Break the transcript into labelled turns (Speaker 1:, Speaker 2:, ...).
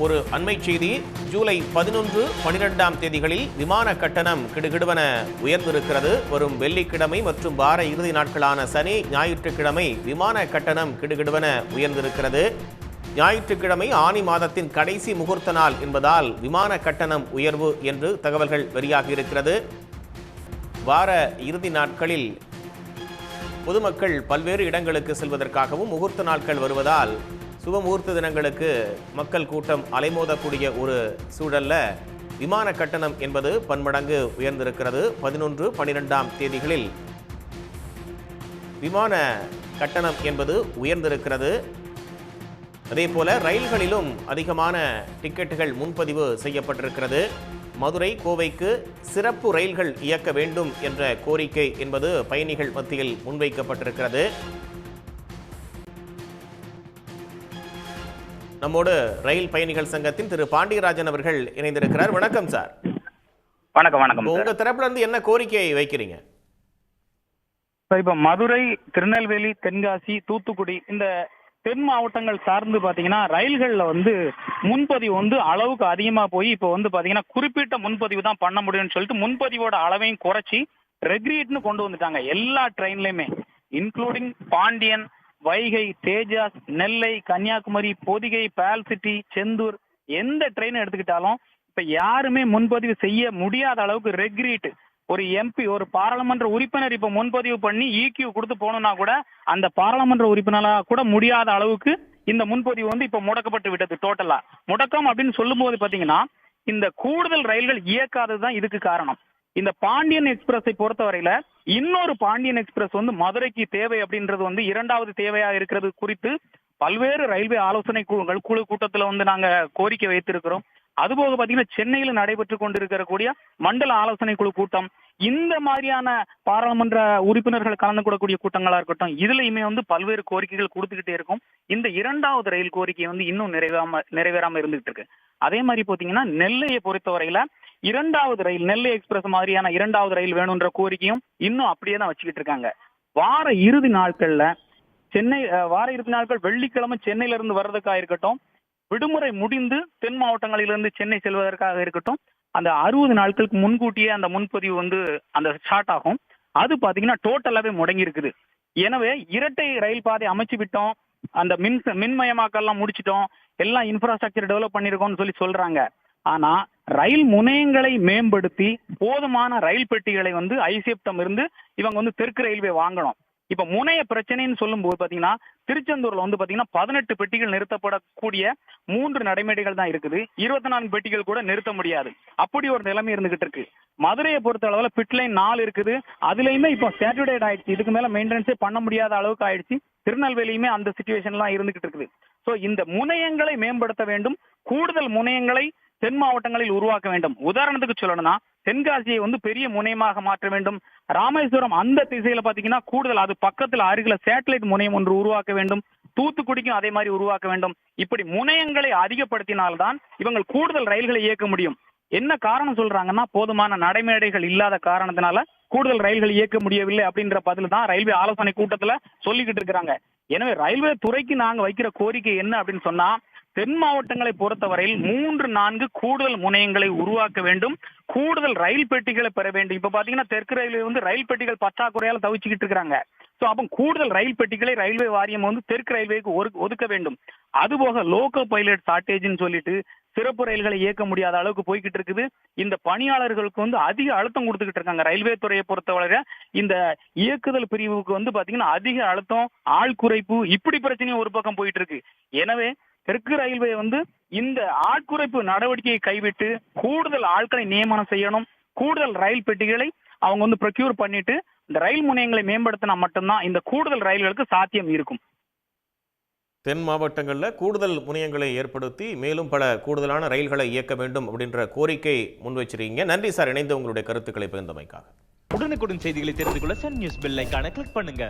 Speaker 1: ஒரு அண்மை செய்தி. ஜூலை 11, 12ஆம் தேதிகளில் விமான கட்டணம் கிடுகிடுவென உயர்ந்திருக்கிறது. வரும் வெள்ளிக்கிழமை மற்றும் வார இறுதி நாட்களான சனி, ஞாயிற்றுக்கிழமை விமான கட்டணம் கிடுகிடுவென உயர்ந்திருக்கிறது. ஞாயிற்றுக்கிழமை ஆனி மாதத்தின் கடைசி முகூர்த்த நாள் என்பதால் விமான கட்டணம் உயர்வு என்று தகவல்கள் வெளியாகி இருக்கிறது. வார இறுதி நாட்களில் பொதுமக்கள் பல்வேறு இடங்களுக்கு செல்வதற்காகவும் முகூர்த்த நாட்கள் வருவதால் சுபமுகூர்த்த தினங்களுக்கு மக்கள் கூட்டம் அலைமோதக்கூடிய ஒரு சூழல்ல விமான கட்டணம் என்பது பன்மடங்கு உயர்ந்திருக்கிறது. 11, 12ஆம் தேதிகளில் விமான கட்டணம் என்பது உயர்ந்திருக்கிறது. அதே போல ரயில்களிலும் அதிகமான டிக்கெட்டுகள் முன்பதிவு செய்யப்பட்டிருக்கிறது. மதுரை, கோவைக்கு சிறப்பு ரயில்கள் இயக்க வேண்டும் என்ற கோரிக்கை என்பது பயணிகள் மத்தியில் முன்வைக்கப்பட்டிருக்கிறது. நம்மோடு ரயில் பயணிகள் சங்கத்தின் திரு பாண்டியராஜன் அவர்கள் இணைந்திருக்கிறார். வணக்கம் சார்.
Speaker 2: வணக்கம். வணக்கம்.
Speaker 1: உங்க தரப்புல இருந்து என்ன கோரிக்கையை வைக்கிறீங்க?
Speaker 2: இப்ப மதுரை, திருநெல்வேலி, தென்காசி, தூத்துக்குடி இந்த தென் மாவட்டங்கள் சார்ந்து பாத்தீங்கன்னா ரயில்கள்ல முன்பதிவு அளவுக்கு அதிகமா போய் இப்ப பாத்தீங்கன்னா குறிப்பிட்ட முன்பதிவு தான் பண்ண முடியும்னு சொல்லிட்டு முன்பதிவோட அளவையும் குறைச்சி ரெக்ரீட்னு கொண்டு வந்துட்டாங்க எல்லா ட்ரெயின்லயுமே, இன்க்ளூடிங் பாண்டியன், வைகை, தேஜாஸ், நெல்லை, கன்னியாகுமரி, பொதிகை, பால்சிட்டி, செந்தூர், எந்த ட்ரெயின் எடுத்துக்கிட்டாலும் இப்ப யாருமே முன்பதிவு செய்ய முடியாத அளவுக்கு ரெக்ரீட். ஒரு எம்பி, ஒரு பாராளுமன்ற உறுப்பினர் இப்ப முன்பதிவு பண்ணி EQ கொடுத்து போகணும்னா கூட அந்த பாராளுமன்ற உறுப்பினரா கூட முடியாத அளவுக்கு இந்த முன்பதிவு இப்ப முடக்கப்பட்டு விட்டது. டோட்டலா முடக்கம் அப்படின்னு சொல்லும் போது பாத்தீங்கன்னா இந்த கூடுதல் ரயில்கள் இயக்காததுதான் இதுக்கு காரணம். இந்த பாண்டியன் எக்ஸ்பிரஸை பொறுத்தவரையில இன்னொரு பாண்டியன் எக்ஸ்பிரஸ் மதுரைக்கு தேவை அப்படின்றது இரண்டாவது தேவையா இருக்கிறது குறித்து பல்வேறு ரயில்வே ஆலோசனை குழு கூட்டத்துல நாங்க கோரிக்கை வைத்திருக்கிறோம். அதுபோக பாத்தீங்கன்னா சென்னையில நடைபெற்று கொண்டிருக்கக்கூடிய மண்டல ஆலோசனை குழு கூட்டம், இந்த மாதிரியான பாராளுமன்ற உறுப்பினர்கள் கலந்து கொள்ளக்கூடிய கூட்டங்களா இருக்கட்டும், இதுலயுமே பல்வேறு கோரிக்கைகள் கொடுத்துக்கிட்டே இருக்கும். இந்த இரண்டாவது ரயில் கோரிக்கை இன்னும் நிறைவேறாம இருந்துகிட்டு இருக்கு. அதே மாதிரி பாத்தீங்கன்னா நெல்லையை பொறுத்தவரையில இரண்டாவது ரயில், நெல்லை எக்ஸ்பிரஸ் மாதிரியான இரண்டாவது ரயில் வேணும்ன்ற கோரிக்கையும் இன்னும் அப்படியே தான் வச்சுக்கிட்டு இருக்காங்க. வார இறுதி நாட்கள்ல வெள்ளிக்கிழமை சென்னையில இருந்து வர்றதுக்காக இருக்கட்டும், விடுமுறை முடிந்து தென் மாவட்டங்களிலிருந்து சென்னை செல்வதற்காக இருக்கட்டும், அந்த 60 நாட்களுக்கு முன்கூட்டியே அந்த முன்பதிவு அந்த ஸ்டார்ட் ஆகும். அது பாத்தீங்கன்னா டோட்டலாவே முடங்கி இருக்குது. எனவே இரட்டை ரயில் பாதை அமைச்சு விட்டோம், அந்த மின்மயமாக்கல்லாம் முடிச்சிட்டோம், எல்லாம் இன்ஃப்ராஸ்ட்ரக்சர் டெவலப் பண்ணிருக்கோம்னு சொல்றாங்க. ஆனா ரயில் முனையங்களை மேம்படுத்தி போதுமான ரயில் பெட்டிகளை ஐசிஎஃப்டம் இருந்து இவங்க தெற்கு ரயில்வே வாங்கணும். இப்ப முனைய பிரச்சனைன்னு சொல்லும் போது பாத்தீங்கன்னா திருச்செந்தூர்ல பாத்தீங்கன்னா 18 பெட்டிகள் நிறுத்தப்படக்கூடிய 3 நடைமேடைகள் தான் இருக்குது. 24 பெட்டிகள் கூட நிறுத்த முடியாது. அப்படி ஒரு நிலைமை இருந்துகிட்டு இருக்கு. மதுரையை பொறுத்த அளவுல பிட்லைன் 4 இருக்குது. அதுலயுமே இப்போ சேச்சுரேட் ஆயிடுச்சு. இதுக்கு மேல மெயின்டெனன்ஸே பண்ண முடியாத அளவுக்கு ஆயிடுச்சு. திருநெல்வேலியுமே அந்த சிச்சுவேஷன் எல்லாம் இருந்துகிட்டு இருக்குது. சோ இந்த முனையங்களை மேம்படுத்த வேண்டும். கூடுதல் முனையங்களை தென் மாவட்டங்களில் உருவாக்க வேண்டும். உதாரணத்துக்கு சொல்லணும்னா தென்காசியை பெரிய முனையமாக மாற்ற வேண்டும். ராமேஸ்வரம் அந்த திசையில பாத்தீங்கன்னா கூடுதல் அது பக்கத்துல அருகில சேட்டலைட் முனையம் ஒன்று உருவாக்க வேண்டும். தூத்துக்குடிக்கும் அதே மாதிரி உருவாக்க வேண்டும். இப்படி முனையங்களை அதிகப்படுத்தினால்தான் இவங்க கூடுதல் ரயில்களை இயக்க முடியும். என்ன காரணம் சொல்றாங்கன்னா போதுமான நடைமேடைகள் இல்லாத காரணத்தினால கூடுதல் ரயில்கள் இயக்க முடியவில்லை அப்படின்ற பதில் தான் ரயில்வே ஆலோசனை கூட்டத்துல சொல்லிக்கிட்டு இருக்கிறாங்க. எனவே ரயில்வே துறைக்கு நாங்க வைக்கிற கோரிக்கை என்ன அப்படின்னு சொன்னா, தென் மாவட்டங்களை பொறுத்தவரையில் 3-4 கூடுதல் முனையங்களை உருவாக்க வேண்டும். கூடுதல் ரயில் பெட்டிகளை பெற வேண்டும். இப்ப பாத்தீங்கன்னா தெற்கு ரயில்வே ரயில் பெட்டிகள் பற்றாக்குறையால தவிச்சுக்கிட்டு இருக்காங்க. சோ அப்ப கூடுதல் ரயில் பெட்டிகளை ரயில்வே வாரியம் தெற்கு ரயில்வேக்கு ஒதுக்க வேண்டும். அதுபோக லோக்கோ பைலட் ஷார்டேஜ்னு சொல்லிட்டு சிறப்பு ரயில்களை இயக்க முடியாத அளவுக்கு போய்கிட்டு இருக்குது. இந்த பணியாளர்களுக்கு அதிக அழுத்தம் கொடுத்துக்கிட்டு இருக்காங்க. ரயில்வே துறையை பொறுத்தவரை இந்த இயக்குதல் பிரிவுக்கு பாத்தீங்கன்னா அதிக அழுத்தம், ஆள் குறைப்பு, இப்படி பிரச்சனையும் ஒரு பக்கம் போயிட்டு இருக்கு. எனவே தெற்கு ரயில்வே இந்த ஆட்குறைப்பு நடவடிக்கையை கைவிட்டு கூடுதல் ஆட்களை நியமனம் செய்யணும். கூடுதல் ரயில் பெட்டிகளை அவங்க ப்ரொக்யூர் பண்ணிட்டு இந்த ரயில் முனையங்களை மேம்படுத்தினா மட்டும்தான் இந்த கூடுதல் ரயில்களுக்கு சாத்தியம் இருக்கும்.
Speaker 1: தென் மாவட்டங்களில் கூடுதல் முனையங்களை ஏற்படுத்தி மேலும் பல கூடுதலான ரயில்களை இயக்க வேண்டும் அப்படின்ற கோரிக்கை முன்வைச்சிருக்கீங்க. நன்றி சார், இணைந்து உங்களுடைய கருத்துக்களை பகிர்ந்தமைக்காக.
Speaker 3: உடனுக்குடன் செய்திகளை தெரிந்து கொள்ள சன் நியூஸ் பெல் ஐகானை கிளிக் பண்ணுங்க.